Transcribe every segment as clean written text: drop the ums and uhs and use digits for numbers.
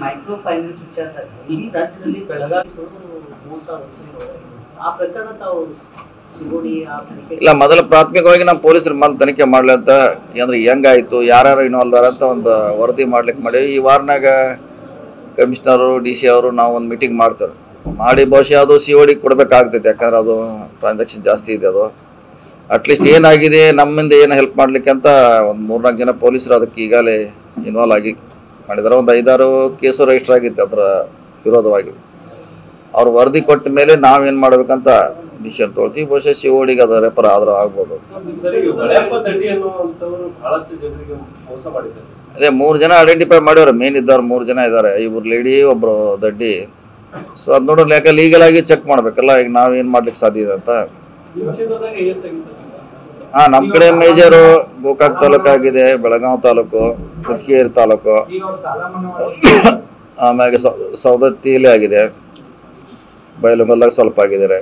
Micro finance ವಿಚಾರದಲ್ಲಿ ಇಡೀ ರಾಜ್ಯದಲ್ಲಿ ಬೆಳಗಾವಿ ಮೋಸ ಆ ಪ್ರಕರಣ ತಾವು ಇಲ್ಲ, ಮೊದಲ ಪ್ರಾಥಮಿಕವಾಗಿ ನಮ್ಮ ಪೊಲೀಸರು ಮೊದಲು ತನಿಖೆ ಮಾಡ್ಲಿ ಅಂತ, ಅಂದ್ರೆ ಹೆಂಗಾಯ್ತು, ಯಾರ್ಯಾರು ಇನ್ವಾಲ್ವ್ ಅದಾರ ಅಂತ ಒಂದು ವರದಿ ಮಾಡ್ಲಿಕ್ಕೆ ಮಾಡಿ ಈ ವಾರನಾಗ ಕಮಿಷನರು DC ಅವರು ನಾವು ಒಂದು ಮೀಟಿಂಗ್ ಮಾಡ್ತಾರೆ ಮಾಡಿ ಬಹುಶಃ ಅದು COD ಕೊಡಬೇಕಾಗ್ತೈತೆ. ಯಾಕಂದ್ರೆ ಅದು ಟ್ರಾನ್ಸಾಕ್ಷನ್ ಜಾಸ್ತಿ ಇದೆ. ಅದು ಅಟ್ಲೀಸ್ಟ್ ಏನಾಗಿದೆ ನಮ್ಮಿಂದ ಏನು ಹೆಲ್ಪ್ ಮಾಡ್ಲಿಕ್ಕೆ ಅಂತ ಒಂದು 3-4 ಜನ ಪೊಲೀಸರು ಅದಕ್ಕೆ ಈಗಾಗಲೇ ಇನ್ವಾಲ್ವ್ ಆಗಿ ಮಾಡಿದಾರೆ. ಒಂದು 5-6 ಕೇಸು ರಿಜಿಸ್ಟರ್ ಆಗಿತ್ತು ಅದರ ವಿರೋಧವಾಗಿ. ಅವ್ರು ವರದಿ ಕೊಟ್ಟ ಮೇಲೆ ನಾವೇನು ಮಾಡ್ಬೇಕಂತ ಡಿಸಿಷನ್ ತೊಗೊಳ್ತೀವಿ. ಬಹುಶಃ CODಗೆ ಅದು ರೆಫರ್ ಆದ್ರೂ ಆಗ್ಬೋದು. ಅದೇ 3 ಜನ ಐಡೆಂಟಿಫೈ ಮಾಡ್ಯವ್ರೆ. ಮೇನ್ ಇದ್ದವ್ರು 3 ಜನ ಇದ್ದಾರೆ, 2 ಲೇಡಿ 1 ದಡ್ಡಿ. ಸೊ ಅದು ನೋಡೋಣ, ಯಾಕೆ ಲೀಗಲ್ ಆಗಿ ಚೆಕ್ ಮಾಡ್ಬೇಕಲ್ಲ, ಈಗ ನಾವೇನು ಮಾಡ್ಲಿಕ್ಕೆ ಸಾಧ್ಯ ಇದೆ ಅಂತ. ನಮ್ಮ ಕಡೆ ಮೇಜರು ಗೋಕಾಕ್ ತಾಲೂಕು ಆಗಿದೆ, ಬೆಳಗಾವಿ ತಾಲೂಕು, ಹುಕ್ಕೇರಿ ತಾಲೂಕು, ಆಮ್ಯಾಗೆ ಸೌದತ್ತಿಲಿ ಆಗಿದೆ, ಬಯಲುಗಲ್ದಾಗ ಸ್ವಲ್ಪ ಆಗಿದ್ದಾರೆ.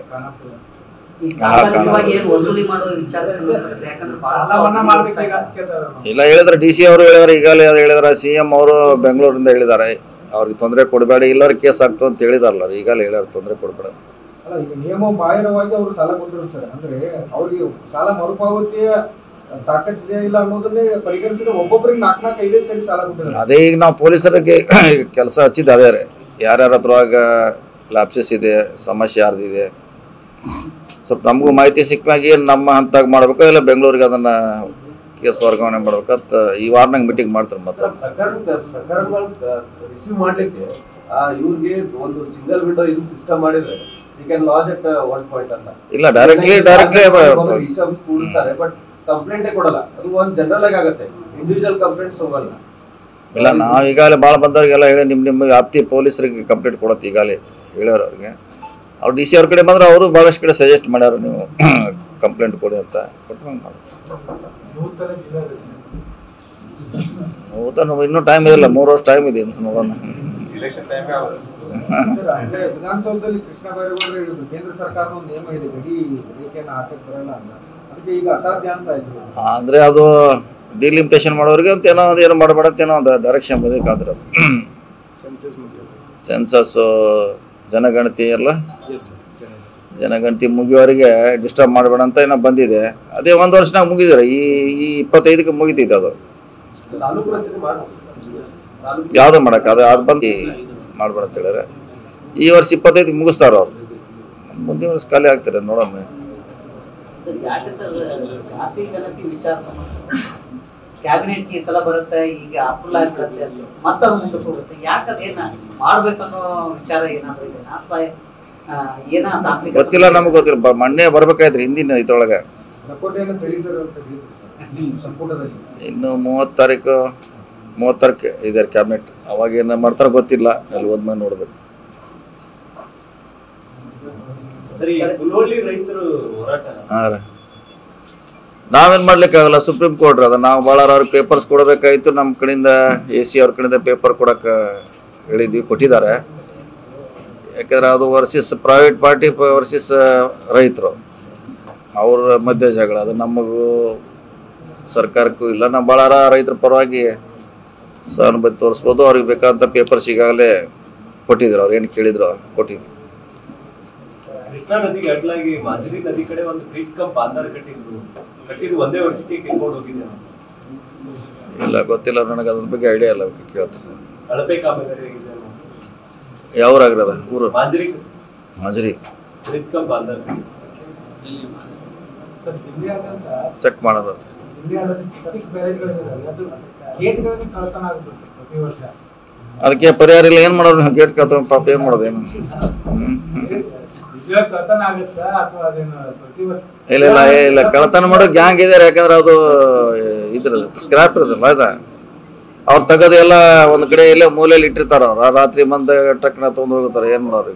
ಇಲ್ಲ ಹೇಳಿದ್ರೆ DC ಅವರು ಹೇಳಿದಾರೆ, ಈಗಾಗಲೇ ಹೇಳಿದಾರೆ. CM ಅವರು ಬೆಂಗಳೂರಿಂದ ಹೇಳಿದ್ದಾರೆ ಅವ್ರಿಗೆ ತೊಂದರೆ ಕೊಡಬೇಡ, ಇಲ್ಲಾರ ಕೇಸ್ ಆಗ್ತದೆ ಅಂತ ಹೇಳಿದಾರಲ್ಲ, ಈಗಾಗಲೇ ಹೇಳ್ಯಾರ ತೊಂದರೆ ಕೊಡಬೇಡ. ಈಗ ನಿಯಮ ಬಾಹಿರವಾಗಿ ಅವರು ಸಾಲ ಕೊಟ್ಟರು ಸರ್, ಅಂದ್ರೆ ಅವ್ರಿಗೆ ಸಾಲ ಮರುಪಾವತಿಯ ತಾಕತ್ತಿದೆ ಇಲ್ಲ ಅನ್ನೋದನ್ನೇ ಪರಿಗಣಿಸಿದ್ರೆ ಒಬ್ಬೊಬ್ಬರಿಗೆ 4-5 ಸರಿ ಸಾಲ ಕೊಟ್ಟಿದ್ದಾರೆ. ಅದೇ ಈಗ ನಾವು ಪೊಲೀಸರಿಗೆ ಕೆಲಸ ಹಚ್ಚಿದ್ದು ಅದೇ ರೀ, ಯಾರ್ಯಾರ ಹತ್ರವಾಗ ಲ್ಯಾಪ್ಸಸ್ ಇದೆ, ಸಮಸ್ಯೆ ಯಾರ್ದಿದೆ, ಸ್ವಲ್ಪ ನಮಗೂ ಮಾಹಿತಿ ಸಿಕ್ಕಾಗಿ ನಮ್ಮ ಹಂತಾಗ ಮಾಡ್ಬೇಕು, ಇಲ್ಲ ಬೆಂಗಳೂರಿಗೆ ಅದನ್ನ ಕೇಸ್ ವರ್ಗಾವಣೆ ಮಾಡ್ಬೇಕಂತ ಈ ವಾರನಾಗ ಮೀಟಿಂಗ್ ಮಾಡ್ತಾರೆ. ಮತ್ತೆ ರಿಸೀವ್ ಮಾಡ್ಲಿಕ್ಕೆ ಇವ್ರಿಗೆ ಒಂದು ಸಿಂಗಲ್ ವಿಂಡೋ ಇದು ಸಿಸ್ಟಮ್ ಮಾಡಿದ್ರೆ ಇಲ್ಲ, ಡೈರೆಕ್ಟ್ಲಿ ಬಟ್ ಕಂಪ್ಲೇಂಟ್ ಕೊಡಲ್ಲ, ಅದು ಒಂದು ಜನರಲ್ ಆಗಿ ಆಗುತ್ತೆ, ಇಂಡಿವಿಜುವಲ್ ಕಂಪ್ಲೇಂಟ್ಸ್ ಹೋಗಲ್ಲ. ಇಲ್ಲ, ನಾವು ಈಗಾಗಲೇ ಭಾಳ ಬಂದವ್ರಿಗೆಲ್ಲ ಹೇಳಿ ನಿಮ್ಮ ವ್ಯಾಪ್ತಿ ಪೊಲೀಸರಿಗೆ ಕಂಪ್ಲೇಂಟ್ ಕೊಡತ್ತೆ ಈಗಾಗಲೇ ಹೇಳ್ಯಾರ ಅವ್ರಿಗೆ. ಅವ್ರು DC ಅವ್ರ ಕಡೆ ಬಂದ್ರೆ ಅವರು ಭಾಳಷ್ಟು ಕಡೆ ಸಜೆಸ್ಟ್ ಮಾಡ್ಯಾರ, ನೀವು ಕಂಪ್ಲೇಂಟ್ ಕೊಡಿ ಅಂತ. ಇನ್ನೂ ಟೈಮ್ ಇರಲ್ಲ, 3 ವರ್ಷ ಟೈಮ್ ಇದೆ, ನೋಡೋಣ. ವಿಧಾನಸೌಧದಲ್ಲಿ ಕೃಷ್ಣ ಬೈರೇಗೌಡರು ಹೇಳಿದ್ರು ಕೇಂದ್ರ ಸರ್ಕಾರದ ಒಂದು ನಿಯಮ ಇದೆ, ಗಡಿ ರೇಖೆಯನ್ನು ಹಾಕಕ್ಕೆ ಬರಲ್ಲ ಅಂತ, ಅದಕ್ಕೆ ಈಗ ಅಸಾಧ್ಯ ಅಂತ ಆಯ್ತು. ಅಂದ್ರೆ ಅದು ಡಿಲಿಮಿಟೇಷನ್ ಮಾಡೋರಿಗೆ ಅಂತ ಏನೋ ಮಾಡಬೇಡಂತ ಏನೋ ಒಂದು ಡೈರೆಕ್ಷನ್ ಬೇಕಾದ್ರೆ ಸೆನ್ಸಸ್ ಜನಗಣತಿ ಎಲ್ಲ ಜನಗಣತಿ ಮುಗಿಯೋರಿಗೆ ಡಿಸ್ಟರ್ಬ್ ಮಾಡಬೇಡ ಅಂತ ಏನೋ ಬಂದಿದೆ. ಅದೇ 1 ವರ್ಷನಾಗ ಮುಗಿದಿರ, ಈ 25ಕ್ಕೆ ಮುಗಿತೈತೆ ಅದು. ಯಾವ್ದು ಮಾಡಕ್ಕೆ ಅದು ಬಂದು ಮಾಡ್ಬೇಡ ಅಂತ ಹೇಳಿದ್ರೆ ಈ ವರ್ಷ 25ಕ್ಕೆ ಮುಗಿಸ್ತಾರ ಅವ್ರು, ಮುಂದಿನ ವರ್ಷ ಖಾಲಿ ಆಗ್ತಾರೆ ನೋಡೋಣ. ಕ್ಯಾಬಿನೆಟ್ ಈ ಸಲ ಬರುತ್ತೆ, ಈಗ ಅಪ್ರೂವಲ್ ಆಗಿಬಿಡುತ್ತೆ, ಮತ್ತೆ ಅದು ಮುಂದಕ್ಕೆ ಹೋಗುತ್ತೆ. ಯಾಕೆ ಅದೇನ ಮಾಡ್ಬೇಕನ್ನೋ ವಿಚಾರ ಏನಾದ್ರು ಗೊತ್ತಿಲ್ಲ, ನಮ್ಗೆ ಗೊತ್ತಿಲ್ಲ. ಮೊನ್ನೆ ಬರ್ಬೇಕಾಯ್ತ್ರಿ ಹಿಂದಿನ ಇದ್ರೊಳಗೆ. ಇನ್ನು 30 ಇದೆ ಕ್ಯಾಬಿನೆಟ್, ಅವಾಗ ಏನ ಮಾಡ್ತಾರ ಗೊತ್ತಿಲ್ಲ, ಅಲ್ಲಿ ಹೋದ್ಮೇಲೆ ನೋಡ್ಬೇಕು. ನಾವೇನ್ ಮಾಡ್ಲಿಕ್ಕೆ ಆಗಲ್ಲ, ಸುಪ್ರೀಂ ಕೋರ್ಟ್ ಅದ. ನಾವು ಭಾಳ ಅವ್ರಿಗೆ ಪೇಪರ್ಸ್ ಕೊಡಬೇಕಾಯ್ತು, ನಮ್ಮ ಕಡೆಯಿಂದ AC ಅವ್ರ ಕಡೆಯಿಂದ ಪೇಪರ್ ಕೊಡಕ್ಕೆ ಹೇಳಿದ್ವಿ, ಕೊಟ್ಟಿದ್ದಾರೆ. ಯಾಕಂದ್ರೆ ಅದು ವರ್ಸಸ್ ಪ್ರೈವೇಟ್ ಪಾರ್ಟಿ ವರ್ಸಸ್ ರೈತರು, ಅವ್ರ ಮಧ್ಯೆ ಜಗಳ. ಅದು ನಮಗೂ ಸರ್ಕಾರಕ್ಕೂ ಇಲ್ಲ. ನಾವು ಭಾಳ ರೈತರ ಪರವಾಗಿ ಸಹಾನುಭೂತಿ ತೋರಿಸ್ಬೋದು. ಅವ್ರಿಗೆ ಬೇಕಾದಂಥ ಪೇಪರ್ಸ್ ಈಗಾಗಲೇ ಕೊಟ್ಟಿದ್ರು, ಅವ್ರು ಏನು ಕೇಳಿದ್ರು ಕೊಟ್ಟಿದ್ರು. ಕೃಷ್ಣಾ ನದಿಗೆ ಅಡ್ಲಾಗಿ ಮಾಜರಿ ನದಿ ಕಡೆ ಒಂದು ಬ್ರಿಡ್ಜ್ ಕಮ್ ಬಾಂಧರ್ ಕಟ್ಟಿದ್ದು ಒಂದೇ ವರ್ಷಕ್ಕೆ ಕಿತ್ಕೊಂಡು ಹೋಗಿದೆ. ಇಲ್ಲ, ಗೊತ್ತಿಲ್ಲ ನನಗೆ, ಅದ್ರ ಬಗ್ಗೆ ಐಡಿಯಾ ಇಲ್ಲ, ಕೇಳ್ತೀನಿ. ಅಳಪೆ ಕಾಮಗಾರಿ ಯಾವ್ರಾಗ್ರದ ಊರು? ಮಾಜರಿ ಬ್ರಿಡ್ಜ್ ಕಮ್ ಬಾಂಧರ್ ಚೆಕ್ ಮಾಡೋದು. ಅದಕ್ಕೆ ಪರಿಹಾರ ಇಲ್ಲ, ಏನ್ ಮಾಡೋದು? ಗೇಟ್ ಕಳ್ತ ಪಾಪ ಏನ್ ಮಾಡೋದು? ಏನು ಇಲ್ಲ ಕಳ್ತನ ಮಾಡೋ ಗ್ಯಾಂಗ್ ಇದಾರೆ. ಯಾಕಂದ್ರೆ ಅದು ಇದ್ರ ಸ್ಕ್ರಾಪ್ ಇರೋದಿಲ್ಲ, ಅದ ಅವ್ರು ತೆಗದು ಎಲ್ಲ ಒಂದ್ ಕಡೆ ಇಲ್ಲೇ ಮೂಲೆಯಲ್ಲಿ ಇಟ್ಟಿರ್ತಾರ. ಅವ್ರು ರಾತ್ರಿ ಬಂದ ಟ್ರಕ್ನ ತಗೊಂಡ್ ಹೋಗಿರ್ತಾರೆ. ಏನ್ ಮಾಡೋರು?